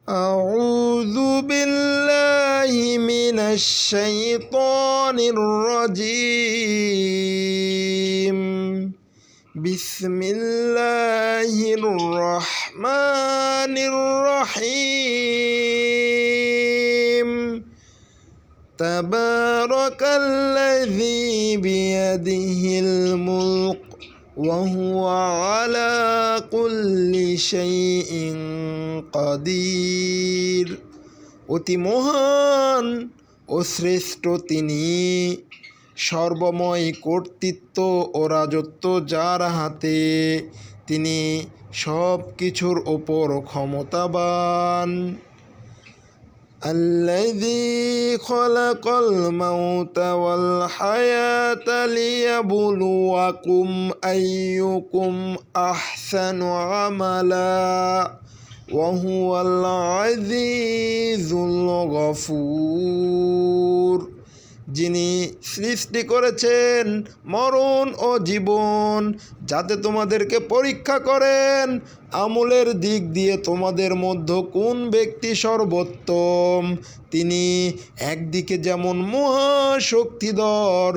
أعوذ بالله من الشيطان الرجيم بسم الله الرحمن الرحيم تبارك الذي بيده الملك وهو على كل شيء قدير অতি মহান ও শ্রেষ্ঠ তিনি, সর্বময় কর্তৃত্ব ও রাজত্ব যার হাতে, তিনি সব কিছুর ওপর ক্ষমতাবান। الذي خلق الموت والحياة ليبلوكم أيكم أحسن عملا وهو العزيز الغفور। যিনি সৃষ্টি করেছেন মরণ ও জীবন যাতে তোমাদেরকে পরীক্ষা করেন আমলের দিক দিয়ে তোমাদের মধ্যে কোন ব্যক্তি সর্বোত্তম। তিনি একদিকে যেমন মহাশক্তিধর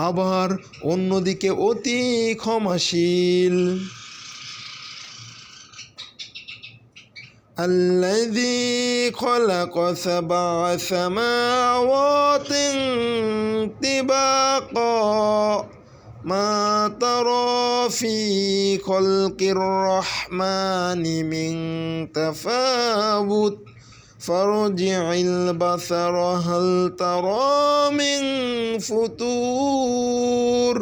আবার অন্যদিকে অতি ক্ষমাশীল। الذي خلق سبع سماوات طباقا ما ترى في خلق الرحمن من تفاوت فارجع البصر هل ترى من فطور।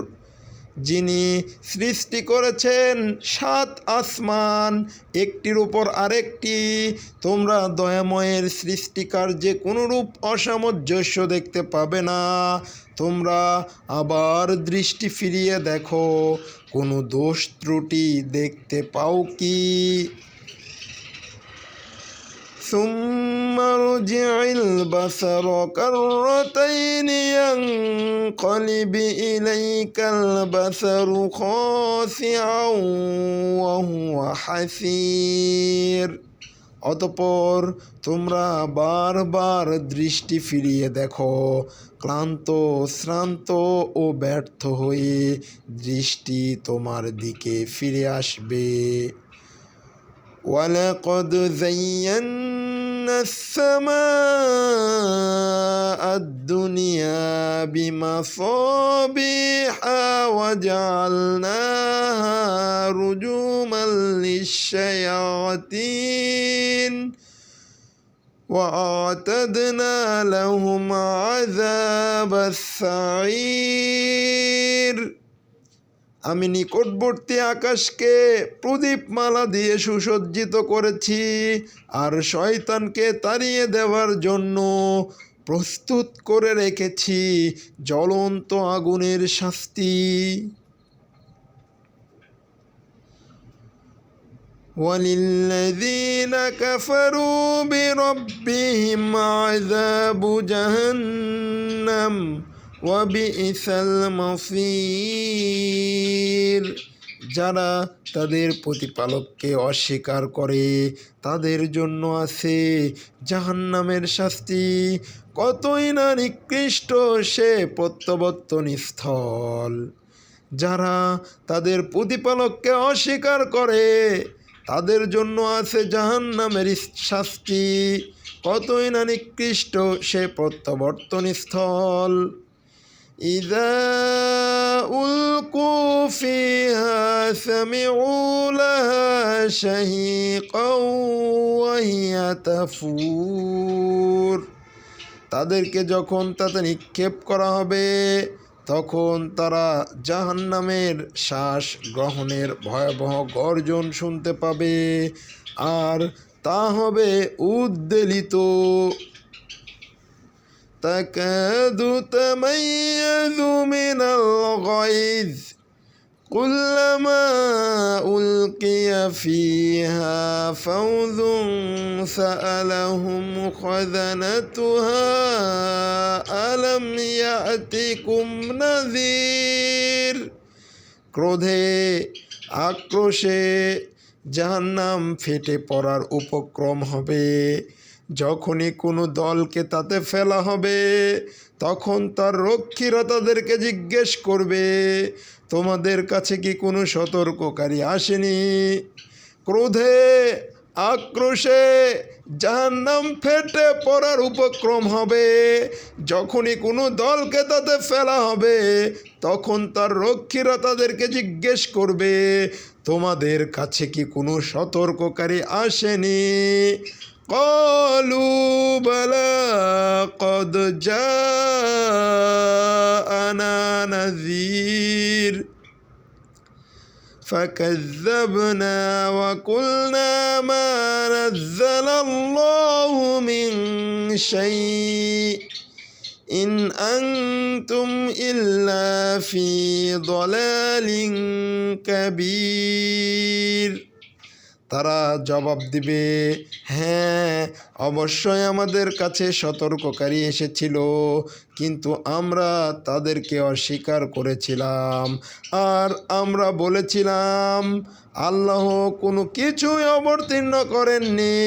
যিনি সৃষ্টি করেছেন 7 আসমান একটির উপর আরেকটি, তোমরা দয়াময়ের সৃষ্টিকার্যে কোনরূপ অসামঞ্জস্য দেখতে পাবে না। তোমরা আবার দৃষ্টি ফিরিয়ে দেখো, কোনো দোষ ত্রুটি দেখতে পাও কি? ثم ارجع البصر كرتين ينقلب إليك البصر خاسعا وهو حسير। অতঃপর তোমরা বারবার দৃষ্টি ফিরিয়ে দেখো, ক্লান্ত শ্রান্ত ও ব্যর্থ হয়ে দৃষ্টি তোমার দিকে ফিরে আসবে। ولقد زينا السماء الدنيا بمصابيح وجعلناها رجوما للشياطين وأعتدنا لهم عذاب السعير। আমি নিকটবর্তী আকাশকে প্রদীপমালা দিয়ে সুসজ্জিত করেছি আর শয়তানকে তাড়িয়ে দেওয়ার জন্য প্রস্তুত করে রেখেছি জ্বলন্ত আগুনের শাস্তি। وَلِلَّذِينَ كَفَرُوا بِرَبِّهِمْ عَذَابُ جَهَنَّمَ ওয়াবিইসাল মাসির। যারা তাদের প্রতিপালককে অস্বীকার করে তাদের জন্য আছে জাহান্নামের শাস্তি, কতই না নিকৃষ্ট সে প্রত্যাবর্তন স্থল। যারা তাদের প্রতিপালককে অস্বীকার করে তাদের জন্য আছে জাহান্নামের শাস্তি, কতই না নিকৃষ্ট সে প্রত্যাবর্তন স্থল। إذا ألقوا فيها سمعوا لها شهيقا وهي تفور। তাদেরকে যখন তাতে নিক্ষেপ করা হবে তখন তারা জাহান্নামের শ্বাস গ্রহণের ভয়াবহ গর্জন শুনতে পাবে, আর তা হবে উদ্বেলিত। تكاد تميز من الغيظ كلما ألقي فيها فوز سألهم خزنتها ألم يأتكم نذير। ক্রোধে আক্রোশে জাহান্নাম ফেটে পড়ার উপক্রম হবে। যখনই কোনো দলকে তাতে ফেলা হবে তখন তার রক্ষীরা তাদেরকে জিজ্ঞেস করবে, তোমাদের কাছে কি কোনো সতর্ককারী আসেনি? ক্রোধে আক্রোশে জাহান্নাম ফেটে পড়ার উপক্রম হবে। যখনই কোনো দলকে তাতে ফেলা হবে তখন তার রক্ষীরা তাদেরকে জিজ্ঞেস করবে, তোমাদের কাছে কি কোনো সতর্ককারী আসেনি? قالوا بلى قد جاءنا نذير فكذبنا وقلنا ما نزل الله من شيء إن أنتم إلا في ضلال كبير। তারা জবাব দিবে, হ্যাঁ অবশ্যই আমাদের কাছে সতর্ককারী এসেছিল, কিন্তু আমরা তাদেরকে অস্বীকার করেছিলাম। আর আমরা বলেছিলাম আল্লাহ কোনো কিছুই অবতীর্ণ করেননি,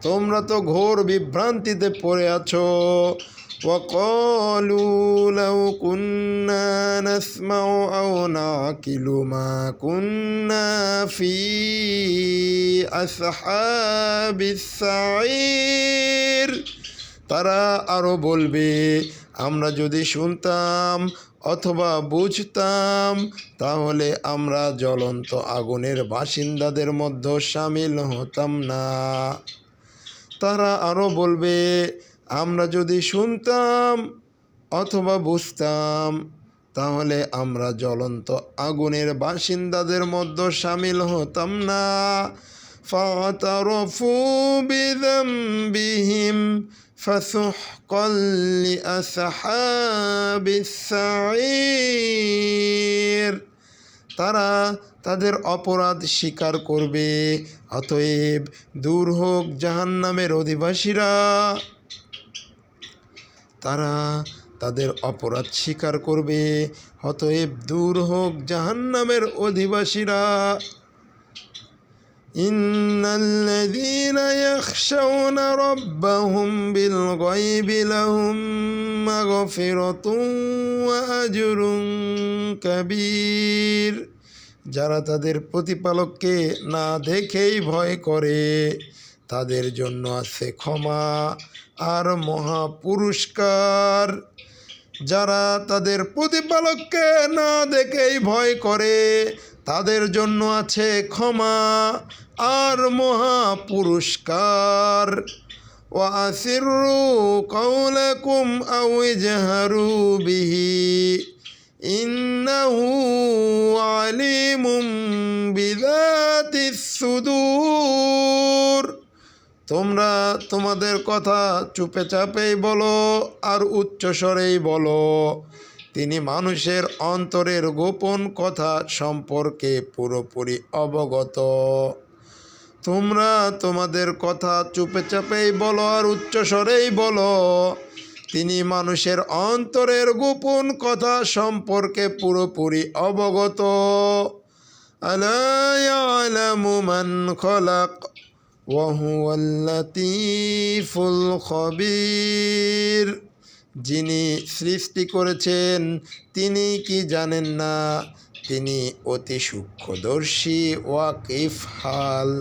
তোমরা তো ঘোর বিভ্রান্তিতে পড়ে আছো। وقالوا لو كنا نسمع أو نعقل ما كنا في أصحاب السعير। তারা আরও বলবে, আমরা যদি শুনতাম অথবা বুঝতাম তাহলে আমরা জ্বলন্ত আগুনের বাসিন্দাদের মধ্যে শামিল হতাম না। তারা আরও বলবে, আমরা যদি শুনতাম অথবা বুঝতাম তাহলে আমরা জ্বলন্ত আগুনের বাসিন্দাদের মধ্যে শামিল হতাম না। ফাতারফু বিযামবিহিম ফাসুহকাল লিআসহাবিস সাঈর। তারা তাদের অপরাধ স্বীকার করবে, অতএব দূর হোক জাহান্নামের অধিবাসীরা। তারা তাদের অপরাধ স্বীকার করবে, অতএব দূর হোক জাহান্নামের অধিবাসীরা। ইন্নাল্লাযীনা ইয়াখশাউনা রাব্বাহুম বিল গায়বি লাহুম মাগফিরাতুন ওয়া আজরুন কাবীর। যারা তাদের প্রতিপালককে না দেখেই ভয় করে তাদের জন্য আছে ক্ষমা আর মহা পুরস্কার। যারা তাদের প্রতিপালককে না দেখেই ভয় করে তাদের জন্য আছে ক্ষমা আর মহা পুরস্কার। ওয়াসিররু কাওলাকুম আও ইজহারু বিহি ইন্নাহু আলিমুম বিযাতিস সুদূর। তোমরা তোমাদের কথা চুপে চাপেই বলো আর উচ্চস্বরেই বলো, তিনি মানুষের অন্তরের গোপন কথা সম্পর্কে পুরোপুরি অবগত। তোমরা তোমাদের কথা চুপে চাপেই বলো আর উচ্চস্বরেই বলো, তিনি মানুষের অন্তরের গোপন কথা সম্পর্কে পুরোপুরি অবগত। আলা ইয়ালামু মান খালাক ওয়া হুয়াল লাতীফুল খবীর। যিনি সৃষ্টি করেছেন তিনি কি জানেন না, তিনি অতি সূক্ষ্মদর্শী ওয়াকিফ হাল।